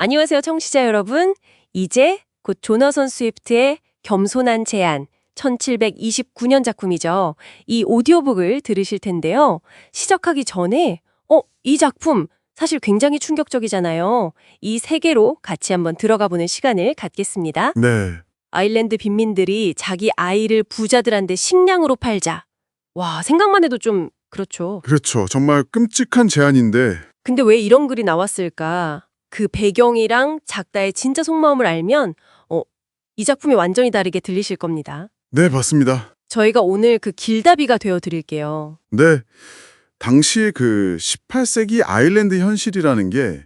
안녕하세요, 청취자 여러분. 이제 곧 조너선 스위프트의 겸손한 제안, 1729년 작품이죠. 이 오디오북을 들으실 텐데요. 시작하기 전에 이 작품 사실 굉장히 충격적이잖아요. 이 세계로 같이 한번 들어가 보는 시간을 갖겠습니다. 네, 아일랜드 빈민들이 자기 아이를 부자들한테 식량으로 팔자. 와, 생각만 해도 좀 그렇죠. 그렇죠. 정말 끔찍한 제안인데, 근데 왜 이런 글이 나왔을까? 그 배경이랑 작가의 진짜 속마음을 알면 이 작품이 완전히 다르게 들리실 겁니다. 네, 맞습니다. 저희가 오늘 그 길다비가 되어 드릴게요. 네, 당시 그 18세기 아일랜드 현실이라는 게,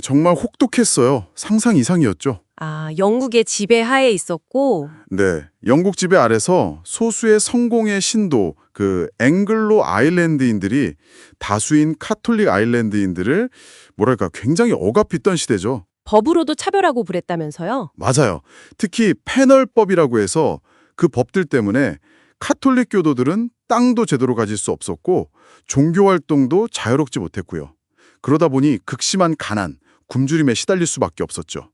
정말 혹독했어요. 상상 이상이었죠. 아, 영국의 지배하에 있었고 네, 영국 지배 아래서 소수의 성공의 신도, 그 앵글로 아일랜드인들이 다수인 카톨릭 아일랜드인들을 뭐랄까 굉장히 억압했던 시대죠. 법으로도 차별하고 그랬다면서요? 맞아요. 특히 패널법이라고 해서 그 법들 때문에 카톨릭 교도들은 땅도 제대로 가질 수 없었고 종교 활동도 자유롭지 못했고요. 그러다 보니 극심한 가난, 굶주림에 시달릴 수밖에 없었죠.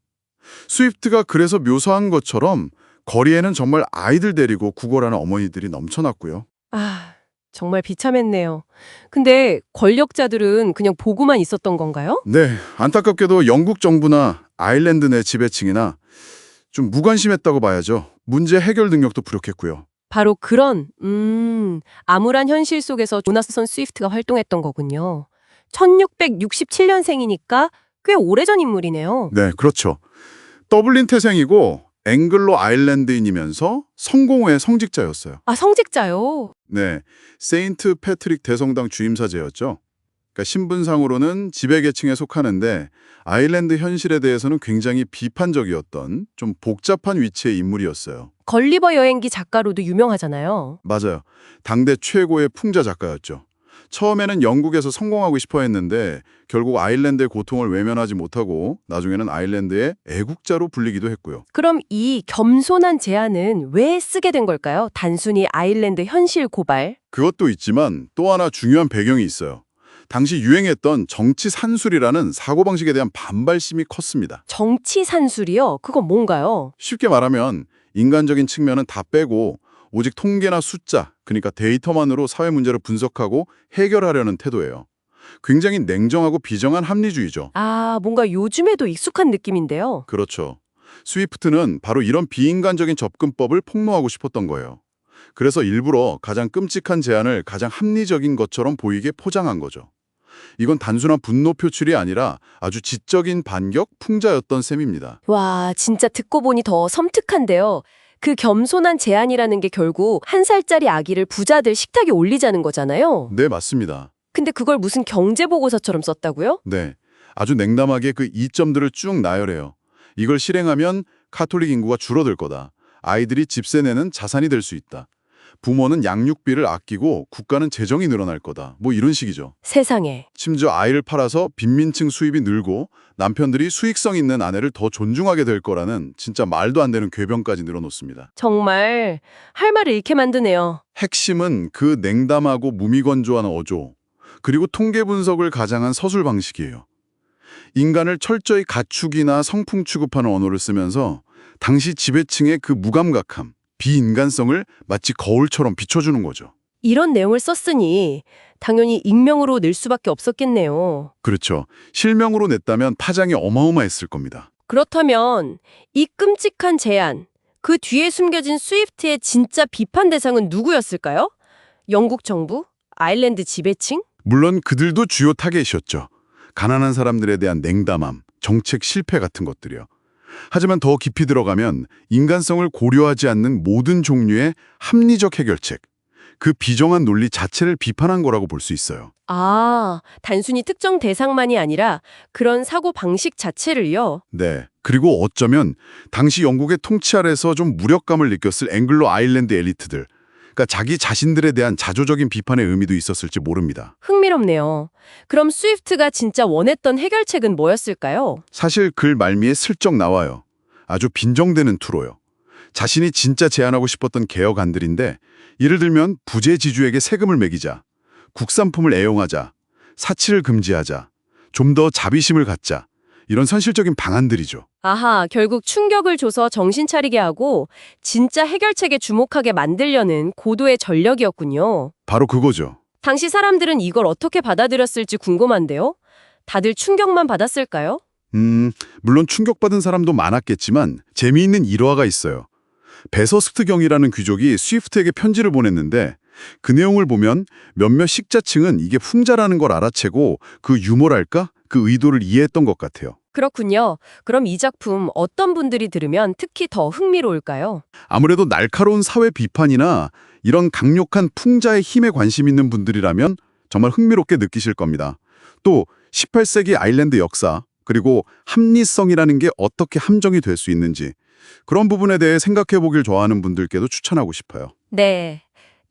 스위프트가 그래서 묘사한 것처럼 거리에는 정말 아이들 데리고 구걸하는 어머니들이 넘쳐났고요. 아, 정말 비참했네요. 근데 권력자들은 그냥 보고만 있었던 건가요? 네, 안타깝게도 영국 정부나 아일랜드 내 지배층이나 좀 무관심했다고 봐야죠. 문제 해결 능력도 부족했고요. 바로 그런 암울한 현실 속에서 조나선 스위프트가 활동했던 거군요. 1667년생이니까 꽤 오래전 인물이네요. 네, 그렇죠. 더블린 태생이고 앵글로 아일랜드인이면서 성공회의 성직자였어요. 아, 성직자요? 네, 세인트 패트릭 대성당 주임사제였죠. 그러니까 신분상으로는 지배계층에 속하는데 아일랜드 현실에 대해서는 굉장히 비판적이었던 좀 복잡한 위치의 인물이었어요. 걸리버 여행기 작가로도 유명하잖아요. 맞아요. 당대 최고의 풍자 작가였죠. 처음에는 영국에서 성공하고 싶어 했는데 결국 아일랜드의 고통을 외면하지 못하고 나중에는 아일랜드의 애국자로 불리기도 했고요. 그럼 이 겸손한 제안은 왜 쓰게 된 걸까요? 단순히 아일랜드 현실 고발? 그것도 있지만 또 하나 중요한 배경이 있어요. 당시 유행했던 정치 산술이라는 사고방식에 대한 반발심이 컸습니다. 정치 산술이요? 그건 뭔가요? 쉽게 말하면 인간적인 측면은 다 빼고 오직 통계나 숫자, 그러니까 데이터만으로 사회 문제를 분석하고 해결하려는 태도예요. 굉장히 냉정하고 비정한 합리주의죠. 아, 뭔가 요즘에도 익숙한 느낌인데요. 그렇죠. 스위프트는 바로 이런 비인간적인 접근법을 폭로하고 싶었던 거예요. 그래서 일부러 가장 끔찍한 제안을 가장 합리적인 것처럼 보이게 포장한 거죠. 이건 단순한 분노 표출이 아니라 아주 지적인 반격, 풍자였던 셈입니다. 와, 진짜 듣고 보니 더 섬뜩한데요. 그 겸손한 제안이라는 게 결국 1살짜리 아기를 부자들 식탁에 올리자는 거잖아요. 네, 맞습니다. 근데 그걸 무슨 경제보고서처럼 썼다고요? 네, 아주 냉담하게 그 이점들을 쭉 나열해요. 이걸 실행하면 카톨릭 인구가 줄어들 거다. 아이들이 집세 내는 자산이 될 수 있다. 부모는 양육비를 아끼고 국가는 재정이 늘어날 거다. 뭐 이런 식이죠. 세상에. 심지어 아이를 팔아서 빈민층 수입이 늘고 남편들이 수익성 있는 아내를 더 존중하게 될 거라는 진짜 말도 안 되는 궤변까지 늘어놓습니다. 정말 할 말을 잃게 만드네요. 핵심은 그 냉담하고 무미건조한 어조, 그리고 통계 분석을 가장한 서술 방식이에요. 인간을 철저히 가축이나 성풍 취급하는 언어를 쓰면서 당시 지배층의 그 무감각함, 비인간성을 마치 거울처럼 비춰주는 거죠. 이런 내용을 썼으니 당연히 익명으로 낼 수밖에 없었겠네요. 그렇죠. 실명으로 냈다면 파장이 어마어마했을 겁니다. 그렇다면 이 끔찍한 제안, 그 뒤에 숨겨진 스위프트의 진짜 비판 대상은 누구였을까요? 영국 정부? 아일랜드 지배층? 물론 그들도 주요 타겟이었죠. 가난한 사람들에 대한 냉담함, 정책 실패 같은 것들이요. 하지만 더 깊이 들어가면 인간성을 고려하지 않는 모든 종류의 합리적 해결책, 그 비정한 논리 자체를 비판한 거라고 볼 수 있어요. 아, 단순히 특정 대상만이 아니라 그런 사고 방식 자체를요. 네. 그리고 어쩌면 당시 영국의 통치 아래서 좀 무력감을 느꼈을 앵글로 아일랜드 엘리트들, 그러니까 자기 자신들에 대한 자조적인 비판의 의미도 있었을지 모릅니다. 흥미롭네요. 그럼 스위프트가 진짜 원했던 해결책은 뭐였을까요? 사실 글 말미에 슬쩍 나와요. 아주 빈정대는 투로요. 자신이 진짜 제안하고 싶었던 개혁안들인데 예를 들면 부재지주에게 세금을 매기자, 국산품을 애용하자, 사치를 금지하자, 좀 더 자비심을 갖자, 이런 현실적인 방안들이죠. 아하, 결국 충격을 줘서 정신 차리게 하고 진짜 해결책에 주목하게 만들려는 고도의 전력이었군요. 바로 그거죠. 당시 사람들은 이걸 어떻게 받아들였을지 궁금한데요. 다들 충격만 받았을까요? 물론 충격받은 사람도 많았겠지만 재미있는 일화가 있어요. 베서스트경이라는 귀족이 스위프트에게 편지를 보냈는데 그 내용을 보면 몇몇 식자층은 이게 풍자라는 걸 알아채고 그 유머랄까? 그 의도를 이해했던 것 같아요. 그렇군요. 그럼 이 작품 어떤 분들이 들으면 특히 더 흥미로울까요? 아무래도 날카로운 사회 비판이나 이런 강력한 풍자의 힘에 관심 있는 분들이라면 정말 흥미롭게 느끼실 겁니다. 또 18세기 아일랜드 역사, 그리고 합리성이라는 게 어떻게 함정이 될 수 있는지 그런 부분에 대해 생각해 보길 좋아하는 분들께도 추천하고 싶어요. 네.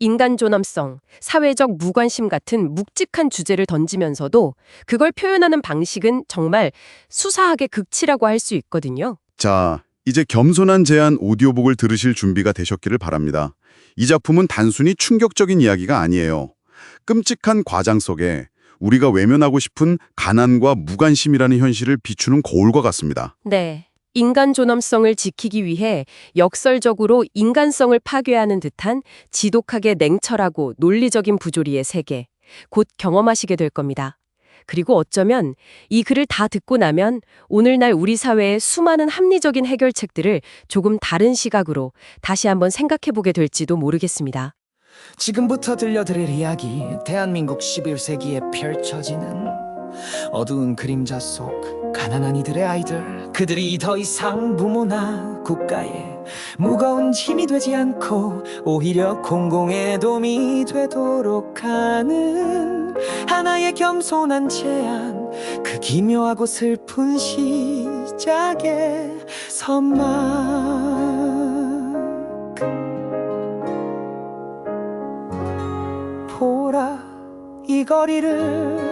인간 존엄성, 사회적 무관심 같은 묵직한 주제를 던지면서도 그걸 표현하는 방식은 정말 수사하게 극치라고 할 수 있거든요. 자, 이제 겸손한 제안 오디오북을 들으실 준비가 되셨기를 바랍니다. 이 작품은 단순히 충격적인 이야기가 아니에요. 끔찍한 과장 속에 우리가 외면하고 싶은 가난과 무관심이라는 현실을 비추는 거울과 같습니다. 네. 인간 존엄성을 지키기 위해 역설적으로 인간성을 파괴하는 듯한 지독하게 냉철하고 논리적인 부조리의 세계, 곧 경험하시게 될 겁니다. 그리고 어쩌면 이 글을 다 듣고 나면 오늘날 우리 사회의 수많은 합리적인 해결책들을 조금 다른 시각으로 다시 한번 생각해보게 될지도 모르겠습니다. 지금부터 들려드릴 이야기, 대한민국 11세기에 펼쳐지는 어두운 그림자 속 가난한 이들의 아이들, 그들이 더 이상 부모나 국가에 무거운 힘이 되지 않고 오히려 공공의 도움이 되도록 하는 하나의 겸손한 제안, 그 기묘하고 슬픈 시작의 선막. 보라 이 거리를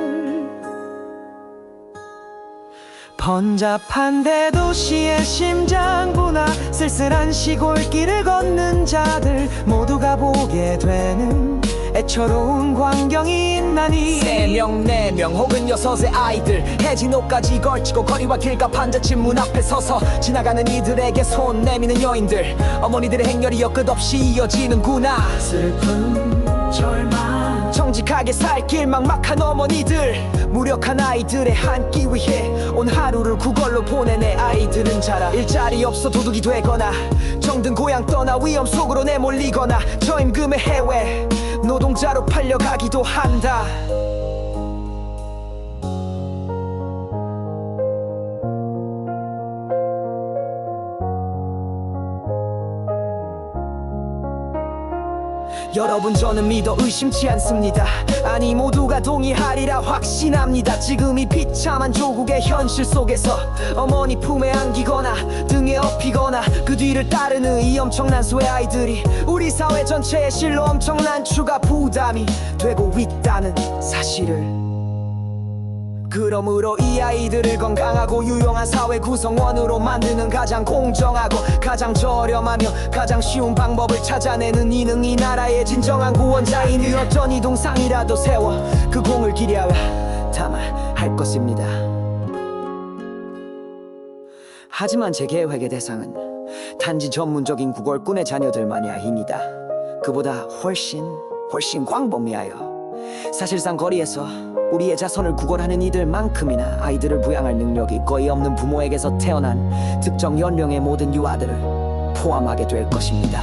번잡한 대도시의 심장부나 쓸쓸한 시골길을 걷는 자들 모두가 보게 되는 애처로운 광경이 있나니 3명, 4명 혹은 6의 아이들 해진 옷까지 걸치고 거리와 길가 판자집 문 앞에 서서 지나가는 이들에게 손 내미는 여인들, 어머니들의 행렬이여 끝없이 이어지는구나. 슬픈 절망, 정직하게 살 길 막막한 어머니들, 무력한 아이들의 한 끼 위해 온 하루를 구걸로 보내네. 아이들은 자라 일자리 없어 도둑이 되거나 정든 고향 떠나 위험 속으로 내몰리거나 저임금의 해외 노동자로 팔려가기도 한다. 여러분, 저는 믿어 의심치 않습니다. 아니, 모두가 동의하리라 확신합니다. 지금 이 비참한 조국의 현실 속에서 어머니 품에 안기거나 등에 업히거나 그 뒤를 따르는 이 엄청난 수의 아이들이 우리 사회 전체의 실로 엄청난 추가 부담이 되고 있다는 사실을, 그러므로 이 아이들을 건강하고 유용한 사회 구성원으로 만드는 가장 공정하고 가장 저렴하며 가장 쉬운 방법을 찾아내는 이는 이 나라의 진정한 구원자이니 어떤 이동상이라도 세워 그 공을 기리하여 담아할 것입니다. 하지만 제 계획의 대상은 단지 전문적인 구걸꾼의 자녀들만이 아닙니다. 그보다 훨씬 광범위하여 사실상 거리에서 우리의 자손을 구걸하는 이들만큼이나 아이들을 부양할 능력이 거의 없는 부모에게서 태어난 특정 연령의 모든 유아들을 포함하게 될 것입니다.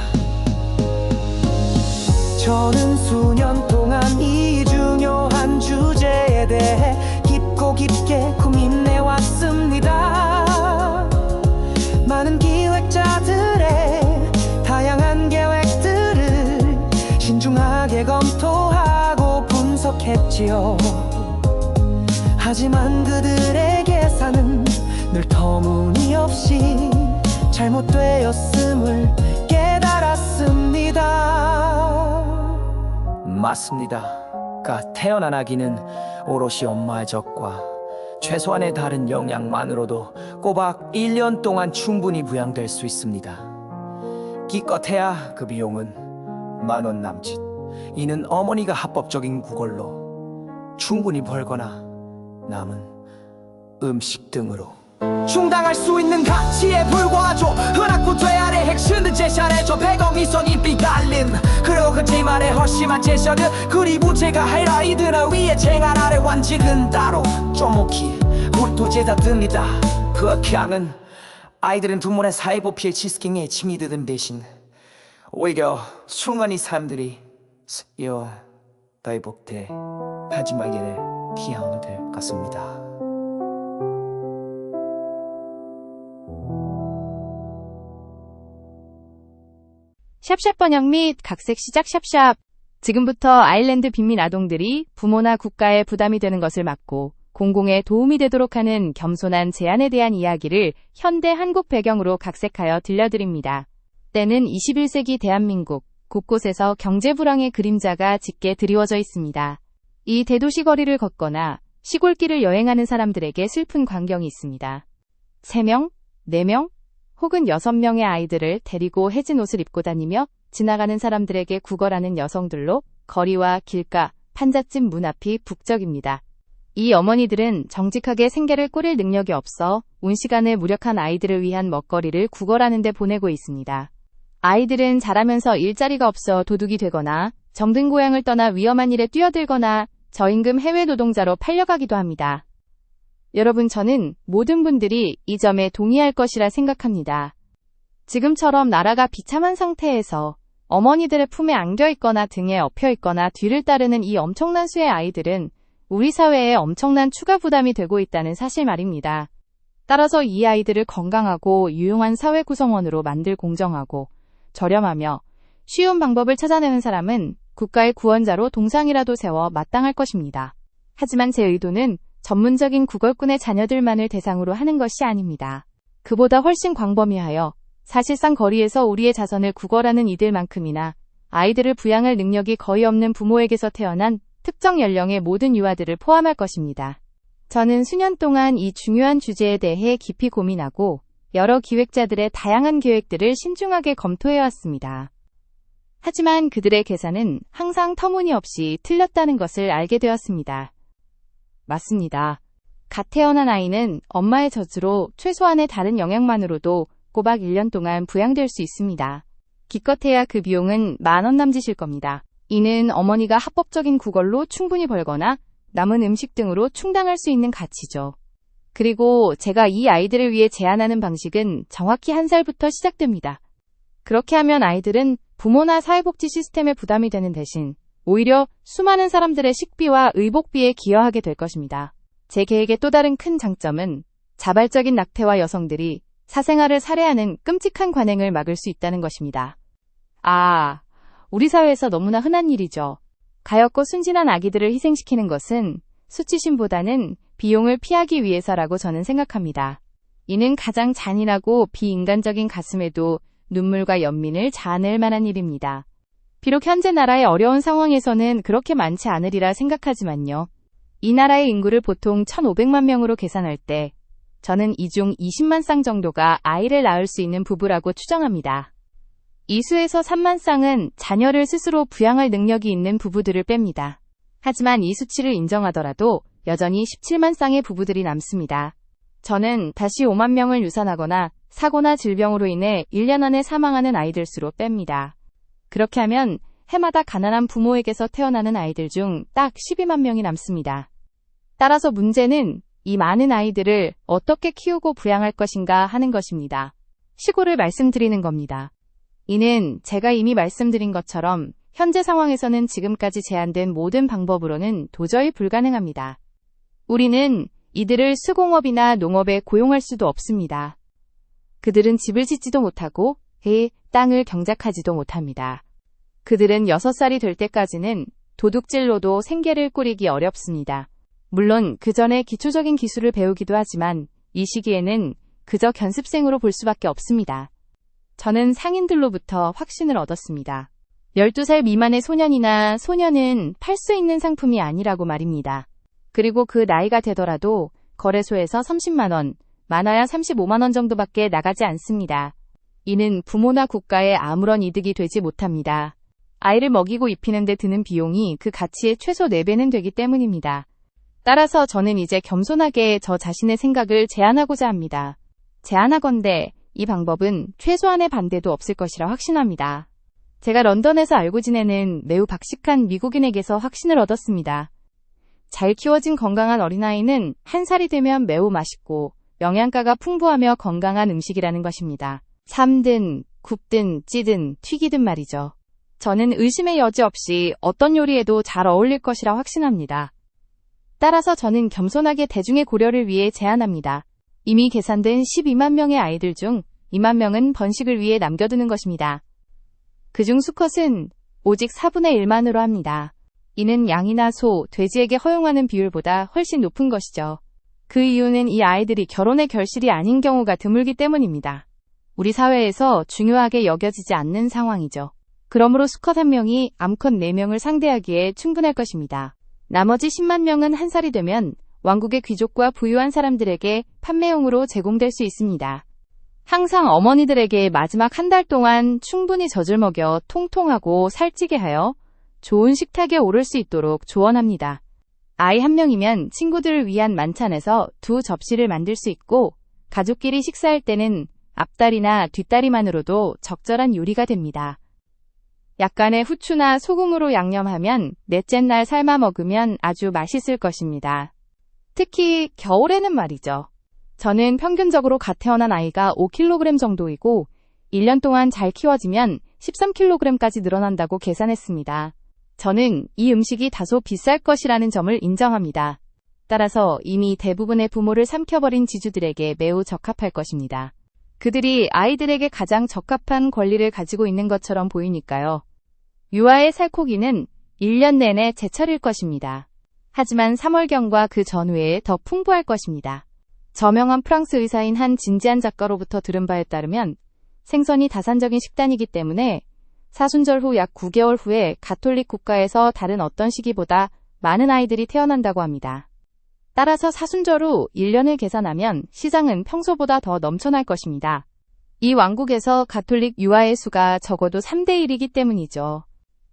저는 수년 동안 이 중요한 주제에 대해 깊고 깊게 고민해왔습니다. 많은 기획자들의 다양한 계획들을 신중하게 검토하고 분석했지요. 하지만 그들의 계산은 늘 터무니없이 잘못되었음을 깨달았습니다. 맞습니다. 태어난 아기는 오롯이 엄마의 젖과 최소한의 다른 영양만으로도 꼬박 1년 동안 충분히 부양될 수 있습니다. 기껏해야 그 비용은 10,000원 남짓. 이는 어머니가 합법적인 구걸로 충분히 벌거나 남은 음식 등으로 충당할 수 있는 가치에 불과하죠. 흔하고 죄아래 핵심들 제시하래죠. 배경이 손이 삐갈린 그리고 그 제말에 허심한 제셔를 그리고 제가 할 아이들을 위해 제가 아래 완직은 따로 쪼목히 우리도 제다 듭니다. 그 향은 아이들은 부모의 사회보필 치스킹에 침이 드는 대신 오히려 충원히 사람들이 요 다이복대 마지막에 기하오는 될 같습니다. 샵샵 번역 및 각색 시작 샵샵. 지금부터 아일랜드 빈민 아동들이 부모나 국가에 부담이 되는 것을 막고 공공에 도움이 되도록 하는 겸손한 제안에 대한 이야기를 현대 한국 배경으로 각색하여 들려드립니다. 때는 21세기 대한민국 곳곳에서 경제 불황의 그림자가 짙게 드리워져 있습니다. 이 대도시 거리를 걷거나 시골길을 여행하는 사람들에게 슬픈 광경이 있습니다. 3명, 4명, 혹은 6명의 아이들을 데리고 해진 옷을 입고 다니며 지나가는 사람들에게 구걸하는 여성들로 거리와 길가, 판잣집 문 앞이 북적입니다. 이 어머니들은 정직하게 생계를 꾸릴 능력이 없어 온 시간을 무력한 아이들을 위한 먹거리를 구걸하는 데 보내고 있습니다. 아이들은 자라면서 일자리가 없어 도둑이 되거나 정든 고향을 떠나 위험한 일에 뛰어들거나 저임금 해외 노동자로 팔려가기도 합니다. 여러분, 저는 모든 분들이 이 점에 동의할 것이라 생각합니다. 지금처럼 나라가 비참한 상태에서 어머니들의 품에 안겨 있거나 등에 엎여 있거나 뒤를 따르는 이 엄청난 수의 아이들은 우리 사회에 엄청난 추가 부담이 되고 있다는 사실 말입니다. 따라서 이 아이들을 건강하고 유용한 사회 구성원으로 만들 공정하고 저렴하며 쉬운 방법을 찾아내는 사람은 국가의 구원자로 동상이라도 세워 마땅할 것입니다. 하지만 제 의도는 전문적인 구걸꾼의 자녀들만을 대상으로 하는 것이 아닙니다. 그보다 훨씬 광범위하여 사실상 거리에서 우리의 자선을 구걸하는 이들만큼이나 아이들을 부양할 능력이 거의 없는 부모에게서 태어난 특정 연령의 모든 유아들을 포함할 것입니다. 저는 수년 동안 이 중요한 주제에 대해 깊이 고민하고 여러 기획자들의 다양한 계획들을 신중하게 검토해왔습니다. 하지만 그들의 계산은 항상 터무니없이 틀렸다는 것을 알게 되었습니다. 맞습니다. 갓 태어난 아이는 엄마의 젖으로 최소한의 다른 영양만으로도 꼬박 1년 동안 부양될 수 있습니다. 기껏해야 그 비용은 10,000원 남짓일 겁니다. 이는 어머니가 합법적인 구걸로 충분히 벌거나 남은 음식 등으로 충당할 수 있는 가치죠. 그리고 제가 이 아이들을 위해 제안하는 방식은 정확히 1살부터 시작됩니다. 그렇게 하면 아이들은 부모나 사회복지 시스템에 부담이 되는 대신 오히려 수많은 사람들의 식비와 의복비에 기여하게 될 것입니다. 제 계획의 또 다른 큰 장점은 자발적인 낙태와 여성들이 사생아를 살해하는 끔찍한 관행을 막을 수 있다는 것입니다. 우리 사회에서 너무나 흔한 일이죠. 가엾고 순진한 아기들을 희생시키는 것은 수치심보다는 비용을 피하기 위해서라고 저는 생각합니다. 이는 가장 잔인하고 비인간적인 가슴에도 눈물과 연민을 자아낼 만한 일입니다. 비록 현재 나라의 어려운 상황에서는 그렇게 많지 않으리라 생각하지만요. 이 나라의 인구를 보통 1,500만 명으로 계산할 때 저는 이 중 20만 쌍 정도가 아이를 낳을 수 있는 부부라고 추정합니다. 2수에서 3만 쌍은 자녀를 스스로 부양할 능력이 있는 부부들을 뺍니다. 하지만 이 수치를 인정하더라도 여전히 17만 쌍의 부부들이 남습니다. 저는 다시 5만 명을 유산하거나 사고나 질병으로 인해 1년 안에 사망하는 아이들 수로 뺍니다. 그렇게 하면 해마다 가난한 부모에게서 태어나는 아이들 중 딱 12만 명이 남습니다. 따라서 문제는 이 많은 아이들을 어떻게 키우고 부양할 것인가 하는 것입니다. 시골을 말씀드리는 겁니다. 이는 제가 이미 말씀드린 것처럼 현재 상황에서는 지금까지 제안된 모든 방법으로는 도저히 불가능합니다. 우리는 이들을 수공업이나 농업에 고용할 수도 없습니다. 그들은 집을 짓지도 못하고 땅을 경작하지도 못합니다. 그들은 6살이 될 때까지는 도둑질로도 생계를 꾸리기 어렵습니다. 물론 그 전에 기초적인 기술을 배우기도 하지만 이 시기에는 그저 견습생으로 볼 수밖에 없습니다. 저는 상인들로부터 확신을 얻었습니다. 12살 미만의 소년이나 소녀는 팔 수 있는 상품이 아니라고 말입니다. 그리고 그 나이가 되더라도 거래소에서 30만 원, 많아야 35만 원 정도밖에 나가지 않습니다. 이는 부모나 국가에 아무런 이득이 되지 못합니다. 아이를 먹이고 입히는 데 드는 비용이 그 가치의 최소 4배는 되기 때문입니다. 따라서 저는 이제 겸손하게 저 자신의 생각을 제안하고자 합니다. 제안하건대 이 방법은 최소한의 반대도 없을 것이라 확신합니다. 제가 런던에서 알고 지내는 매우 박식한 미국인에게서 확신을 얻었습니다. 잘 키워진 건강한 어린아이는 1살이 되면 매우 맛있고 영양가가 풍부하며 건강한 음식이라는 것입니다. 삶든, 굽든, 찌든, 튀기든 말이죠. 저는 의심의 여지 없이 어떤 요리에도 잘 어울릴 것이라 확신합니다. 따라서 저는 겸손하게 대중의 고려를 위해 제안합니다. 이미 계산된 12만 명의 아이들 중 2만 명은 번식을 위해 남겨두는 것입니다. 그중 수컷은 오직 4분의 1만으로 합니다. 이는 양이나 소, 돼지에게 허용하는 비율보다 훨씬 높은 것이죠. 그 이유는 이 아이들이 결혼의 결실이 아닌 경우가 드물기 때문입니다. 우리 사회에서 중요하게 여겨지지 않는 상황이죠. 그러므로 수컷 1명이 암컷 4명을 상대하기에 충분할 것입니다. 나머지 10만 명은 1살이 되면 왕국의 귀족과 부유한 사람들에게 판매용으로 제공될 수 있습니다. 항상 어머니들에게 마지막 한 달 동안 충분히 젖을 먹여 통통하고 살찌게 하여 좋은 식탁에 오를 수 있도록 조언합니다. 아이 1명이면 친구들을 위한 만찬에서 2접시를 만들 수 있고 가족끼리 식사할 때는 앞다리나 뒷다리만으로도 적절한 요리가 됩니다. 약간의 후추나 소금으로 양념하면 넷째 날 삶아 먹으면 아주 맛있을 것입니다. 특히 겨울에는 말이죠. 저는 평균적으로 갓 태어난 아이가 5kg 정도이고 1년 동안 잘 키워지면 13kg까지 늘어난다고 계산했습니다. 저는 이 음식이 다소 비쌀 것이라는 점을 인정합니다. 따라서 이미 대부분의 부모를 삼켜버린 지주들에게 매우 적합할 것입니다. 그들이 아이들에게 가장 적합한 권리를 가지고 있는 것처럼 보이니까요. 유아의 살코기는 1년 내내 제철일 것입니다. 하지만 3월경과 그 전후에 더 풍부할 것입니다. 저명한 프랑스 의사인 한 진지한 작가로부터 들은 바에 따르면 생선이 다산적인 식단이기 때문에 사순절 후 약 9개월 후에 가톨릭 국가에서 다른 어떤 시기보다 많은 아이들이 태어난다고 합니다. 따라서 사순절 후 1년을 계산하면 시장은 평소보다 더 넘쳐날 것입니다. 이 왕국에서 가톨릭 유아의 수가 적어도 3대 1이기 때문이죠.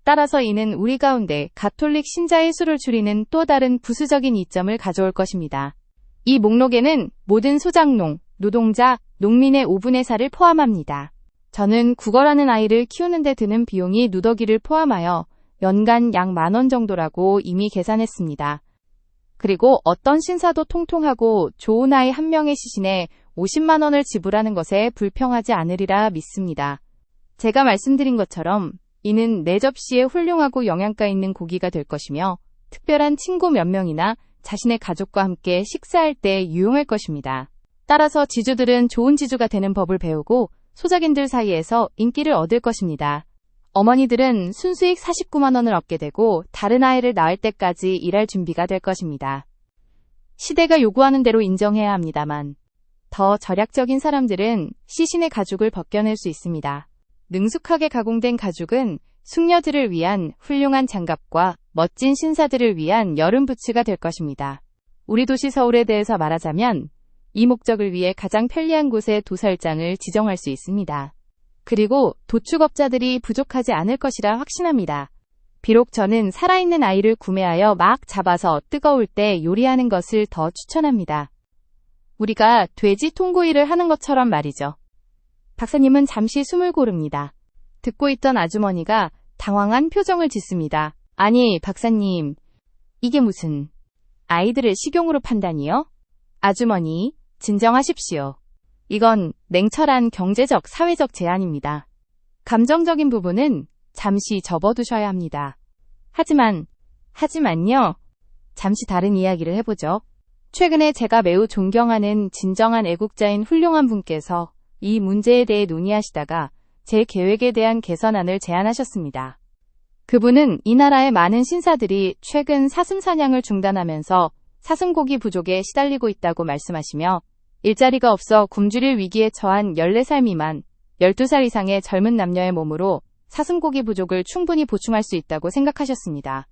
따라서 이는 우리 가운데 가톨릭 신자의 수를 줄이는 또 다른 부수적인 이점을 가져올 것입니다. 이 목록에는 모든 소작농, 노동자, 농민의 5분의 4를 포함합니다. 저는 국어라는 아이를 키우는 데 드는 비용이 누더기를 포함하여 연간 약 10,000원 정도라고 이미 계산했습니다. 그리고 어떤 신사도 통통하고 좋은 아이 1명의 시신에 50만 원을 지불하는 것에 불평하지 않으리라 믿습니다. 제가 말씀드린 것처럼 이는 4접시에 훌륭하고 영양가 있는 고기가 될 것이며 특별한 친구 몇 명이나 자신의 가족과 함께 식사할 때 유용할 것입니다. 따라서 지주들은 좋은 지주가 되는 법을 배우고 소작인들 사이에서 인기를 얻을 것입니다. 어머니들은 순수익 49만 원을 얻게 되고 다른 아이를 낳을 때까지 일할 준비가 될 것입니다. 시대가 요구하는 대로 인정해야 합니다만 더 절약적인 사람들은 시신의 가죽을 벗겨낼 수 있습니다. 능숙하게 가공된 가죽은 숙녀들을 위한 훌륭한 장갑과 멋진 신사들을 위한 여름 부츠가 될 것입니다. 우리 도시 서울에 대해서 말하자면 이 목적을 위해 가장 편리한 곳에 도살장을 지정할 수 있습니다. 그리고 도축업자들이 부족하지 않을 것이라 확신합니다. 비록 저는 살아있는 아이를 구매하여 막 잡아서 뜨거울 때 요리하는 것을 더 추천합니다. 우리가 돼지 통구이를 하는 것처럼 말이죠. 박사님은 잠시 숨을 고릅니다. 듣고 있던 아주머니가 당황한 표정을 짓습니다. 아니, 박사님, 이게 무슨 아이들을 식용으로 판다니요? 아주머니, 진정하십시오. 이건 냉철한 경제적, 사회적 제안입니다. 감정적인 부분은 잠시 접어두셔야 합니다. 하지만요. 잠시 다른 이야기를 해보죠. 최근에 제가 매우 존경하는 진정한 애국자인 훌륭한 분께서 이 문제에 대해 논의하시다가 제 계획에 대한 개선안을 제안하셨습니다. 그분은 이 나라의 많은 신사들이 최근 사슴 사냥을 중단하면서 사슴고기 부족에 시달리고 있다고 말씀하시며 일자리가 없어 굶주릴 위기에 처한 14살 미만, 12살 이상의 젊은 남녀의 몸으로 사슴고기 부족을 충분히 보충할 수 있다고 생각하셨습니다.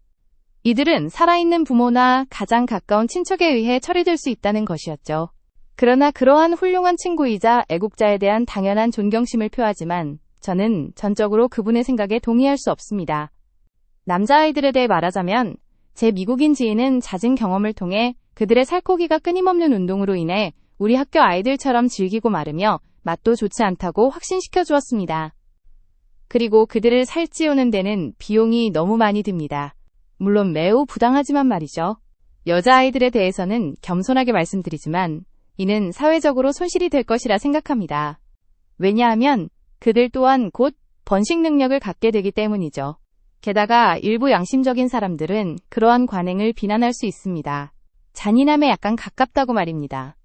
이들은 살아있는 부모나 가장 가까운 친척에 의해 처리될 수 있다는 것이었죠. 그러나 그러한 훌륭한 친구이자 애국자에 대한 당연한 존경심을 표하지만 저는 전적으로 그분의 생각에 동의할 수 없습니다. 남자아이들에 대해 말하자면 제 미국인 지인은 잦은 경험을 통해 그들의 살코기가 끊임없는 운동으로 인해 우리 학교 아이들처럼 질기고 마르며 맛도 좋지 않다고 확신시켜 주었습니다. 그리고 그들을 살찌우는 데는 비용이 너무 많이 듭니다. 물론 매우 부당하지만 말이죠. 여자아이들에 대해서는 겸손하게 말씀드리지만 이는 사회적으로 손실이 될 것이라 생각합니다. 왜냐하면 그들 또한 곧 번식 능력을 갖게 되기 때문이죠. 게다가 일부 양심적인 사람들은 그러한 관행을 비난할 수 있습니다. 잔인함에 약간 가깝다고 말입니다.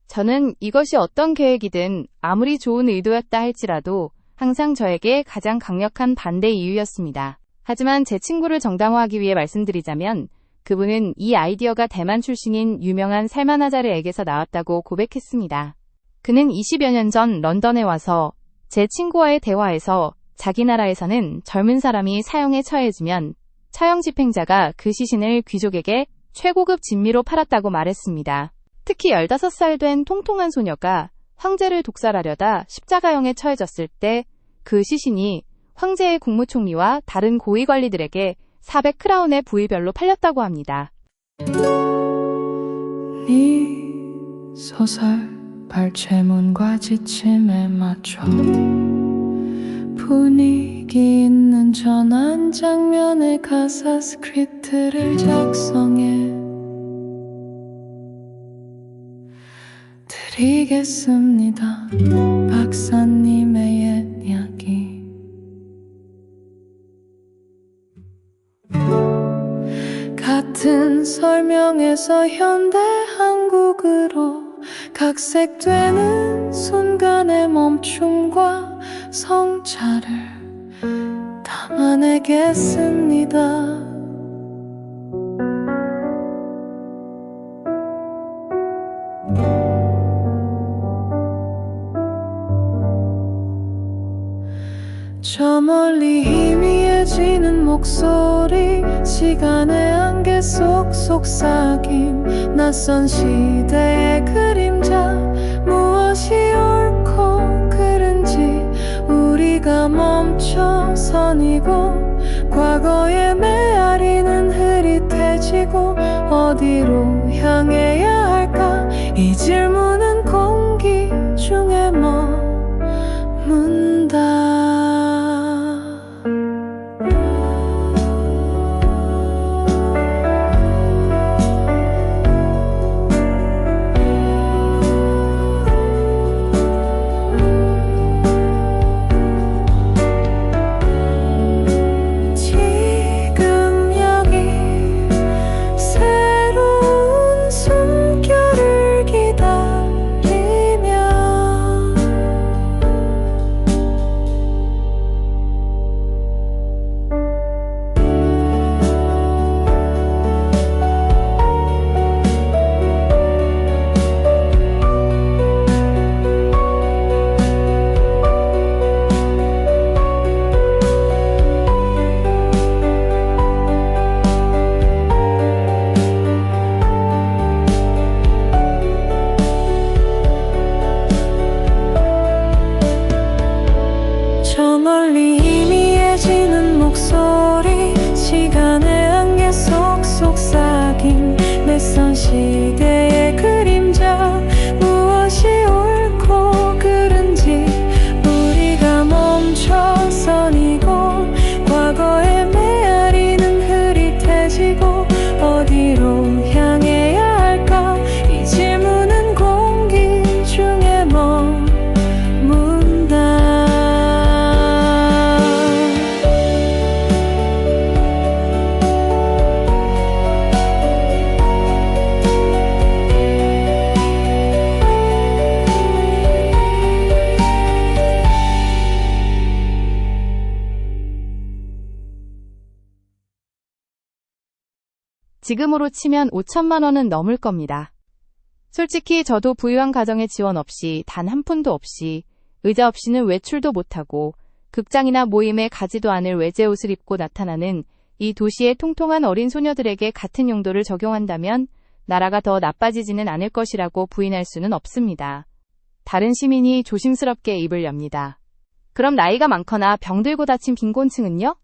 저는 이것이 어떤 계획이든 아무리 좋은 의도였다 할지라도 항상 저에게 가장 강력한 반대 이유였습니다. 하지만 제 친구를 정당화하기 위해 말씀드리자면 그분은 이 아이디어가 대만 출신인 유명한 살만 아자르에게서 나왔다고 고백했습니다. 그는 20여 년 전 런던에 와서 제 친구와의 대화에서 자기 나라에서는 젊은 사람이 사형에 처해지면 처형 집행자가 그 시신을 귀족에게 최고급 진미로 팔았다고 말했습니다. 특히 15살 된 통통한 소녀가 황제를 독살하려다 십자가형에 처해졌을 때 그 시신이 황제의 국무총리와 다른 고위 관리들에게 400크라운의 부위별로 팔렸다고 합니다. 네 소설 발췌문과 지침에 맞춰 분위기 있는 전환 장면의 가사 스크립트를 작성해 드리겠습니다. 박사님의 옛 이야기 같은 설명에서 현대 한국어로 각색되는 순간의 멈춤과 성찰을 담아내겠습니다. 저 멀리 희미해지는 목소리 시간의 안개 속 속삭임 낯선 시대의 그림자 무엇이 옳고 그른지 우리가 멈춰선이고 과거의 메아리는 흐릿해지고 어디로 향해야 할까 이 질문은 공기 중에 머문다. 저 멀리 희미해지는 목소리 시간의 안개 속 속삭임 낯선 시대의 그림자 무엇이 옳고 그른지 우리가 멈춰선이고 과거의 메아리는 흐릿해지고 어디로 향해야 할까 이 질문은 공기 중에 머문다. 지금으로 치면 5천만 원은 넘을 겁니다. 솔직히 저도 부유한 가정의 지원 없이 단 한 푼도 없이 의자 없이는 외출도 못하고 극장이나 모임에 가지도 않을 외제 옷을 입고 나타나는 이 도시의 통통한 어린 소녀들에게 같은 용도를 적용한다면 나라가 더 나빠지지는 않을 것이라고 부인할 수는 없습니다. 다른 시민이 조심스럽게 입을 엽니다. 그럼 나이가 많거나 병들고 다친 빈곤층은요?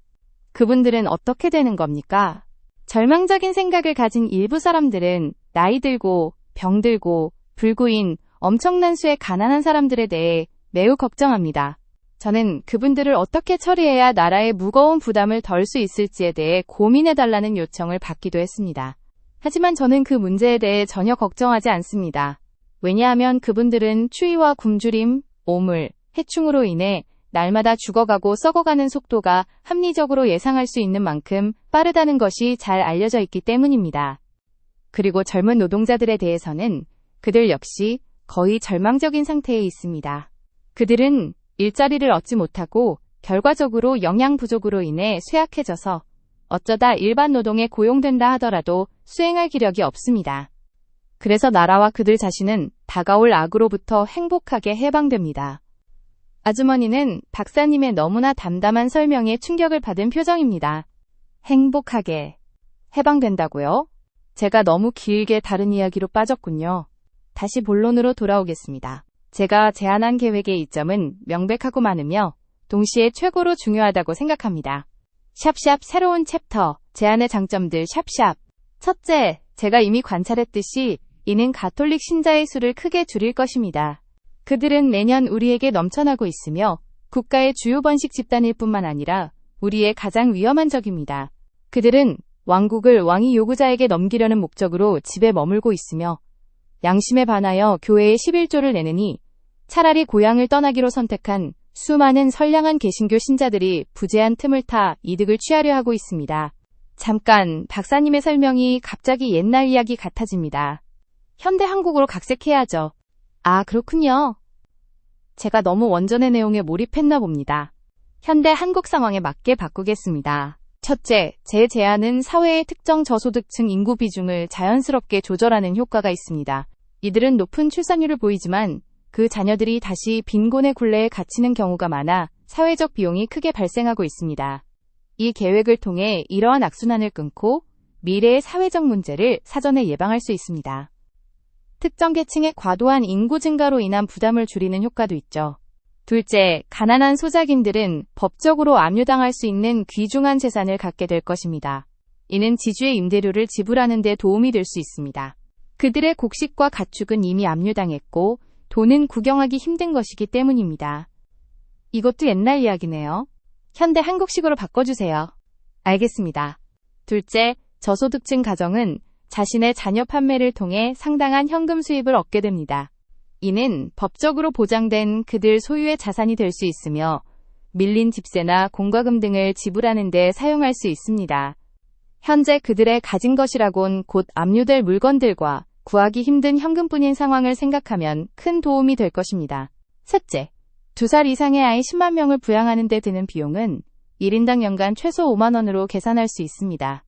그분들은 어떻게 되는 겁니까? 절망적인 생각을 가진 일부 사람들은 나이 들고 병들고 불구인 엄청난 수의 가난한 사람들에 대해 매우 걱정합니다. 저는 그분들을 어떻게 처리해야 나라의 무거운 부담을 덜 수 있을지에 대해 고민해달라는 요청을 받기도 했습니다. 하지만 저는 그 문제에 대해 전혀 걱정하지 않습니다. 왜냐하면 그분들은 추위와 굶주림, 오물, 해충으로 인해 날마다 죽어가고 썩어가는 속도가 합리적으로 예상할 수 있는 만큼 빠르다는 것이 잘 알려져 있기 때문입니다. 그리고 젊은 노동자들에 대해서는 그들 역시 거의 절망적인 상태에 있습니다. 그들은 일자리를 얻지 못하고 결과적으로 영양 부족으로 인해 쇠약해져서 어쩌다 일반 노동에 고용된다 하더라도 수행할 기력이 없습니다. 그래서 나라와 그들 자신은 다가올 악으로부터 행복하게 해방됩니다. 아주머니는 박사님의 너무나 담담한 설명에 충격을 받은 표정입니다. 행복하게 해방된다고요? 제가 너무 길게 다른 이야기로 빠졌군요. 다시 본론으로 돌아오겠습니다. 제가 제안한 계획의 이점은 명백하고 많으며 동시에 최고로 중요하다고 생각합니다. 샵샵 새로운 챕터, 제안의 장점들 샵샵. 첫째, 제가 이미 관찰했듯이 이는 가톨릭 신자의 수를 크게 줄일 것입니다. 그들은 매년 우리에게 넘쳐나고 있으며 국가의 주요 번식 집단일 뿐만 아니라 우리의 가장 위험한 적입니다. 그들은 왕국을 왕위 요구자에게 넘기려는 목적으로 집에 머물고 있으며 양심에 반하여 교회에 11조를 내느니 차라리 고향을 떠나기로 선택한 수많은 선량한 개신교 신자들이 부재한 틈을 타 이득을 취하려 하고 있습니다. 잠깐, 박사님의 설명이 갑자기 옛날 이야기 같아집니다. 현대 한국으로 각색해야죠. 아, 그렇군요. 제가 너무 원전의 내용에 몰입했나 봅니다. 현대 한국 상황에 맞게 바꾸겠습니다. 첫째, 제 제안은 사회의 특정 저소득층 인구 비중을 자연스럽게 조절하는 효과가 있습니다. 이들은 높은 출산율을 보이지만 그 자녀들이 다시 빈곤의 굴레에 갇히는 경우가 많아 사회적 비용이 크게 발생하고 있습니다. 이 계획을 통해 이러한 악순환을 끊고 미래의 사회적 문제를 사전에 예방할 수 있습니다. 특정 계층의 과도한 인구 증가로 인한 부담을 줄이는 효과도 있죠. 둘째, 가난한 소작인들은 법적으로 압류당할 수 있는 귀중한 재산을 갖게 될 것입니다. 이는 지주의 임대료를 지불하는 데 도움이 될 수 있습니다. 그들의 곡식과 가축은 이미 압류당했고 돈은 구경하기 힘든 것이기 때문입니다. 이것도 옛날 이야기네요. 현대 한국식으로 바꿔주세요. 알겠습니다. 둘째, 저소득층 가정은 자신의 자녀 판매를 통해 상당한 현금 수입을 얻게 됩니다. 이는 법적으로 보장된 그들 소유의 자산이 될 수 있으며 밀린 집세나 공과금 등을 지불하는 데 사용할 수 있습니다. 현재 그들의 가진 것이라곤 곧 압류될 물건들과 구하기 힘든 현금뿐인 상황을 생각하면 큰 도움이 될 것입니다. 셋째, 2살 이상의 아이 10만 명을 부양하는 데 드는 비용은 1인당 연간 최소 5만 원으로 계산할 수 있습니다.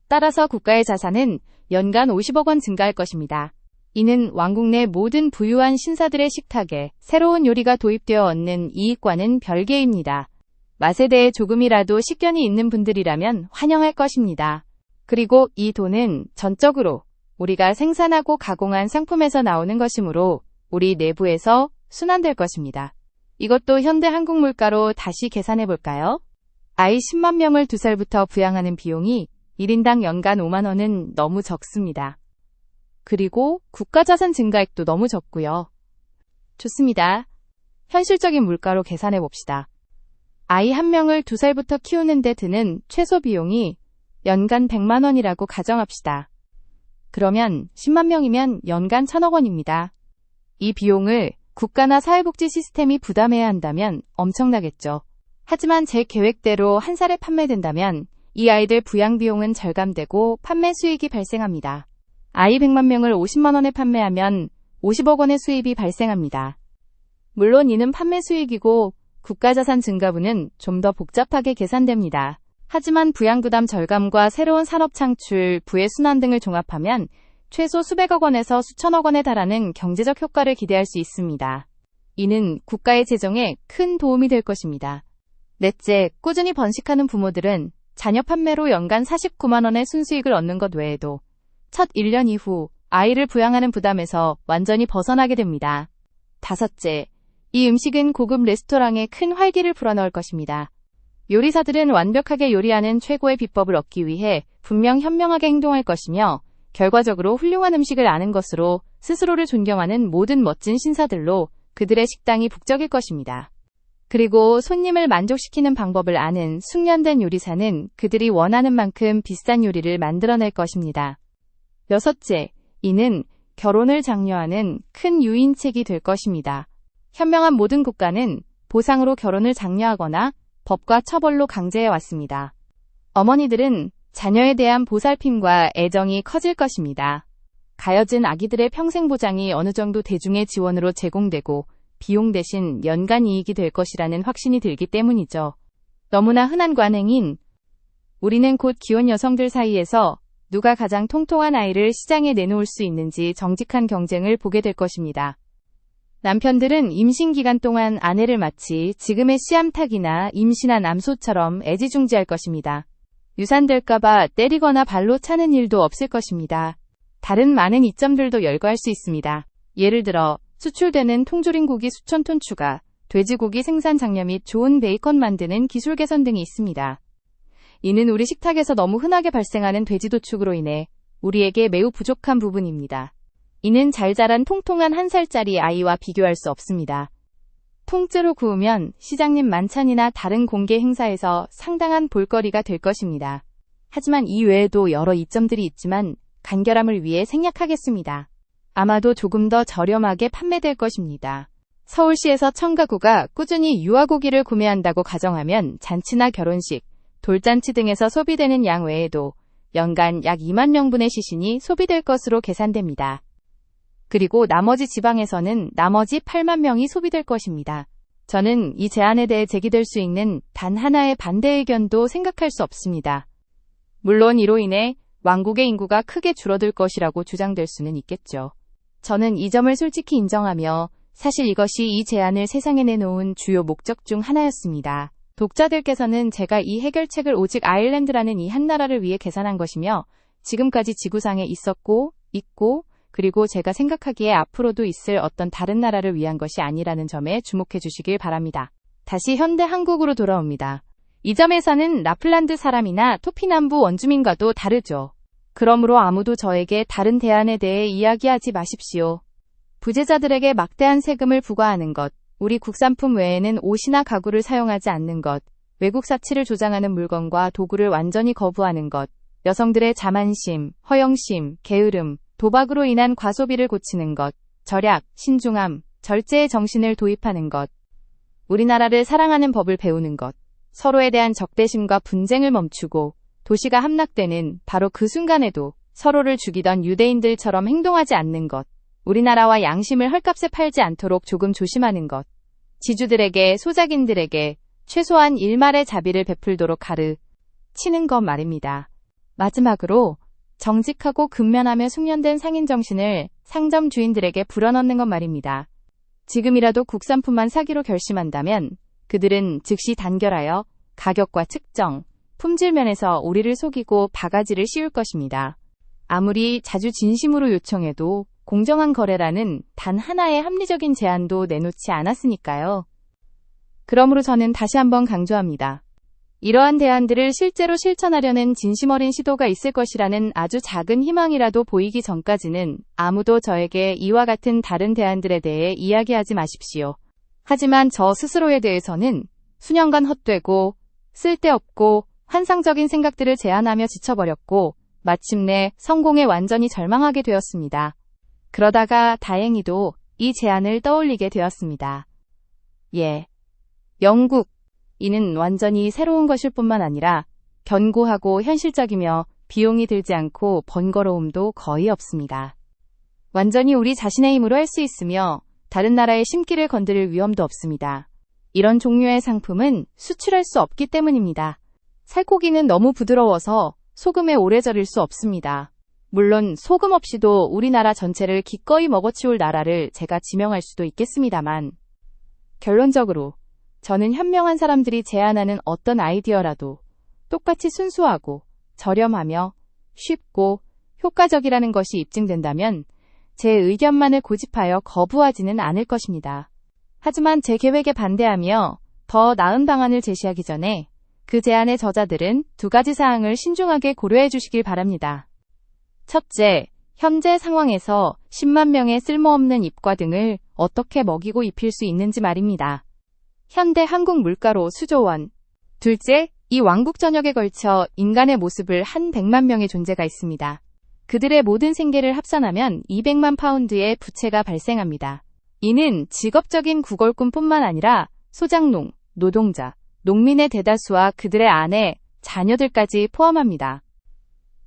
따라서 국가의 자산은 연간 50억 원 증가할 것입니다. 이는 왕국 내 모든 부유한 신사들의 식탁에 새로운 요리가 도입되어 얻는 이익과는 별개입니다. 맛에 대해 조금이라도 식견이 있는 분들이라면 환영할 것입니다. 그리고 이 돈은 전적으로 우리가 생산하고 가공한 상품에서 나오는 것이므로 우리 내부에서 순환될 것입니다. 이것도 현대 한국 물가로 다시 계산해 볼까요? 아이 10만 명을 2살부터 부양하는 비용이 1인당 연간 5만 원은 너무 적습니다. 그리고 국가자산 증가액도 너무 적고요. 좋습니다. 현실적인 물가로 계산해 봅시다. 아이 한 명을 2살부터 키우는 데 드는 최소 비용이 연간 100만 원이라고 가정합시다. 그러면 10만 명이면 연간 1,000억 원입니다. 이 비용을 국가나 사회복지 시스템이 부담해야 한다면 엄청나겠죠. 하지만 제 계획대로 한 살에 판매된다면 이 아이들 부양 비용은 절감되고 판매 수익이 발생합니다. 아이 100만 명을 50만 원에 판매하면 50억 원의 수입이 발생합니다. 물론 이는 판매 수익이고 국가자산 증가분은 좀 더 복잡하게 계산됩니다. 하지만 부양 부담 절감과 새로운 산업 창출, 부의 순환 등을 종합하면 최소 수백억 원에서 수천억 원에 달하는 경제적 효과를 기대할 수 있습니다. 이는 국가의 재정에 큰 도움이 될 것입니다. 넷째, 꾸준히 번식하는 부모들은 자녀 판매로 연간 49만 원의 순수익을 얻는 것 외에도 첫 1년 이후 아이를 부양하는 부담에서 완전히 벗어나게 됩니다. 다섯째, 이 음식은 고급 레스토랑에 큰 활기를 불어넣을 것입니다. 요리사들은 완벽하게 요리하는 최고의 비법을 얻기 위해 분명 현명하게 행동할 것이며 결과적으로 훌륭한 음식을 아는 것으로 스스로를 존경하는 모든 멋진 신사들로 그들의 식당이 북적일 것입니다. 그리고 손님을 만족시키는 방법을 아는 숙련된 요리사는 그들이 원하는 만큼 비싼 요리를 만들어낼 것입니다. 여섯째, 이는 결혼을 장려하는 큰 유인책이 될 것입니다. 현명한 모든 국가는 보상으로 결혼을 장려하거나 법과 처벌로 강제해 왔습니다. 어머니들은 자녀에 대한 보살핌과 애정이 커질 것입니다. 가여진 아기들의 평생 보장이 어느 정도 대중의 지원으로 제공되고 비용 대신 연간 이익이 될 것이라는 확신이 들기 때문이죠. 너무나 흔한 관행인 우리는 곧 기혼 여성들 사이에서 누가 가장 통통한 아이를 시장에 내놓을 수 있는지 정직한 경쟁을 보게 될 것입니다. 남편들은 임신 기간 동안 아내를 마치 지금의 씨암탉이나 임신한 암소처럼 애지중지할 것입니다. 유산될까봐 때리거나 발로 차는 일도 없을 것입니다. 다른 많은 이점들도 열거할 수 있습니다. 예를 들어 수출되는 통조림 고기 수천 톤 추가, 돼지고기 생산 장려 및 좋은 베이컨 만드는 기술 개선 등이 있습니다. 이는 우리 식탁에서 너무 흔하게 발생하는 돼지 도축으로 인해 우리에게 매우 부족한 부분입니다. 이는 잘 자란 통통한 1살짜리 아이와 비교할 수 없습니다. 통째로 구우면 시장님 만찬이나 다른 공개 행사에서 상당한 볼거리가 될 것입니다. 하지만 이 외에도 여러 이점들이 있지만 간결함을 위해 생략하겠습니다. 아마도 조금 더 저렴하게 판매될 것입니다. 서울시에서 첨가구가 꾸준히 유아고기를 구매한다고 가정하면 잔치나 결혼식, 돌잔치 등에서 소비되는 양 외에도 연간 약 2만 명분의 시신이 소비될 것으로 계산됩니다. 그리고 나머지 지방에서는 나머지 8만 명이 소비될 것입니다. 저는 이 제안에 대해 제기될 수 있는 단 하나의 반대 의견도 생각할 수 없습니다. 물론 이로 인해 왕국의 인구가 크게 줄어들 것이라고 주장될 수는 있겠죠. 저는 이 점을 솔직히 인정하며 사실 이것이 이 제안을 세상에 내놓은 주요 목적 중 하나였습니다. 독자들께서는 제가 이 해결책을 오직 아일랜드라는 이 한 나라를 위해 계산한 것이며 지금까지 지구상에 있었고 있고 그리고 제가 생각하기에 앞으로도 있을 어떤 다른 나라를 위한 것이 아니라는 점에 주목해 주시길 바랍니다. 다시 현대 한국으로 돌아옵니다. 이 점에서는 라플란드 사람이나 토피남부 원주민과도 다르죠. 그러므로 아무도 저에게 다른 대안에 대해 이야기하지 마십시오. 부재자들에게 막대한 세금을 부과하는 것, 우리 국산품 외에는 옷이나 가구를 사용하지 않는 것, 외국 사치를 조장하는 물건과 도구를 완전히 거부하는 것, 여성들의 자만심, 허영심, 게으름, 도박으로 인한 과소비를 고치는 것, 절약, 신중함, 절제의 정신을 도입하는 것, 우리나라를 사랑하는 법을 배우는 것, 서로에 대한 적대심과 분쟁을 멈추고 도시가 함락되는 바로 그 순간에도 서로를 죽이던 유대인들처럼 행동하지 않는 것, 우리나라와 양심을 헐값에 팔지 않도록 조금 조심하는 것, 지주들에게, 소작인들에게 최소한 일말의 자비를 베풀도록 가르치는 것 말입니다. 마지막으로 정직하고 근면하며 숙련된 상인 정신을 상점 주인들에게 불어넣는 것 말입니다. 지금이라도 국산품만 사기로 결심한다면 그들은 즉시 단결하여 가격과 측정, 품질 면에서 우리를 속이고 바가지를 씌울 것입니다. 아무리 자주 진심으로 요청해도 공정한 거래라는 단 하나의 합리적인 제안도 내놓지 않았으니까요. 그러므로 저는 다시 한번 강조합니다. 이러한 대안들을 실제로 실천하려는 진심 어린 시도가 있을 것이라는 아주 작은 희망이라도 보이기 전까지는 아무도 저에게 이와 같은 다른 대안들에 대해 이야기하지 마십시오. 하지만 저 스스로에 대해서는 수년간 헛되고 쓸데없고 환상적인 생각들을 제안하며 지쳐버렸고 마침내 성공에 완전히 절망하게 되었습니다. 그러다가 다행히도 이 제안을 떠올리게 되었습니다. 영국. 이는 완전히 새로운 것일 뿐만 아니라 견고하고 현실적이며 비용이 들지 않고 번거로움도 거의 없습니다. 완전히 우리 자신의 힘으로 할 수 있으며 다른 나라의 심기를 건드릴 위험도 없습니다. 이런 종류의 상품은 수출할 수 없기 때문입니다. 살코기는 너무 부드러워서 소금에 오래 절일 수 없습니다. 물론 소금 없이도 우리나라 전체를 기꺼이 먹어치울 나라를 제가 지명할 수도 있겠습니다만 결론적으로 저는 현명한 사람들이 제안하는 어떤 아이디어라도 똑같이 순수하고 저렴하며 쉽고 효과적이라는 것이 입증된다면 제 의견만을 고집하여 거부하지는 않을 것입니다. 하지만 제 계획에 반대하며 더 나은 방안을 제시하기 전에 그 제안의 저자들은 두 가지 사항을 신중하게 고려해 주시길 바랍니다. 첫째, 현재 상황에서 10만 명의 쓸모없는 잎과 등을 어떻게 먹이고 입힐 수 있는지 말입니다. 현대 한국 물가로 수조원. 둘째, 이 왕국 전역에 걸쳐 인간의 모습을 한 100만 명의 존재가 있습니다. 그들의 모든 생계를 합산하면 200만 파운드의 부채가 발생합니다. 이는 직업적인 구걸꾼뿐만 아니라 소작농, 노동자, 농민의 대다수와 그들의 아내, 자녀들까지 포함합니다.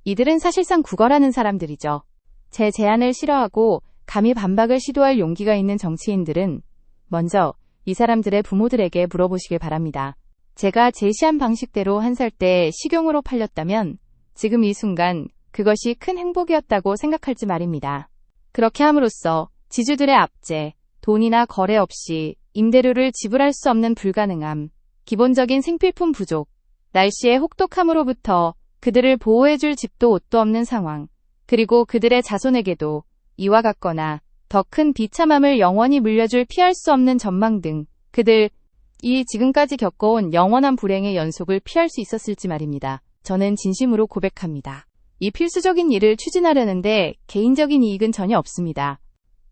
이들은 사실상 구걸하는 사람들이죠. 제 제안을 싫어하고 감히 반박을 시도할 용기가 있는 정치인들은 먼저 이 사람들의 부모들에게 물어보시길 바랍니다. 제가 제시한 방식대로 한 살 때 식용으로 팔렸다면 지금 이 순간 그것이 큰 행복이었다고 생각할지 말입니다. 그렇게 함으로써 지주들의 압제, 돈이나 거래 없이 임대료를 지불할 수 없는 불가능함, 기본적인 생필품 부족, 날씨의 혹독함으로부터 그들을 보호해줄 집도 옷도 없는 상황, 그리고 그들의 자손에게도 이와 같거나 더 큰 비참함을 영원히 물려줄 피할 수 없는 전망 등 그들이 지금까지 겪어온 영원한 불행의 연속을 피할 수 있었을지 말입니다. 저는 진심으로 고백합니다. 이 필수적인 일을 추진하려는데 개인적인 이익은 전혀 없습니다.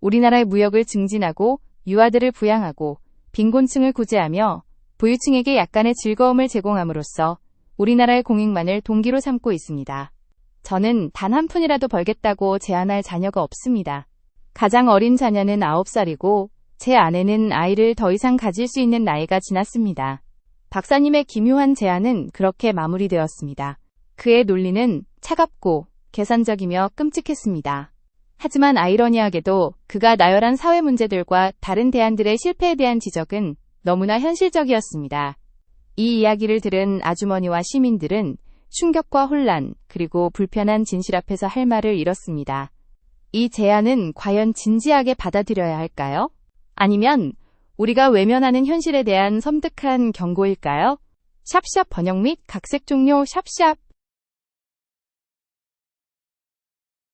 우리나라의 무역을 증진하고 유아들을 부양하고 빈곤층을 구제하며 부유층에게 약간의 즐거움을 제공함으로써 우리나라의 공익만을 동기로 삼고 있습니다. 저는 단 한 푼이라도 벌겠다고 제안할 자녀가 없습니다. 가장 어린 자녀는 9살이고 제 아내는 아이를 더 이상 가질 수 있는 나이가 지났습니다. 박사님의 기묘한 제안은 그렇게 마무리되었습니다. 그의 논리는 차갑고 계산적이며 끔찍했습니다. 하지만 아이러니하게도 그가 나열한 사회 문제들과 다른 대안들의 실패에 대한 지적은 너무나 현실적이었습니다. 이 이야기를 들은 아주머니와 시민들은 충격과 혼란, 그리고 불편한 진실 앞에서 할 말을 잃었습니다. 이 제안은 과연 진지하게 받아들여야 할까요? 아니면 우리가 외면하는 현실에 대한 섬뜩한 경고일까요? 샵샵 번역 및 각색 종료 샵샵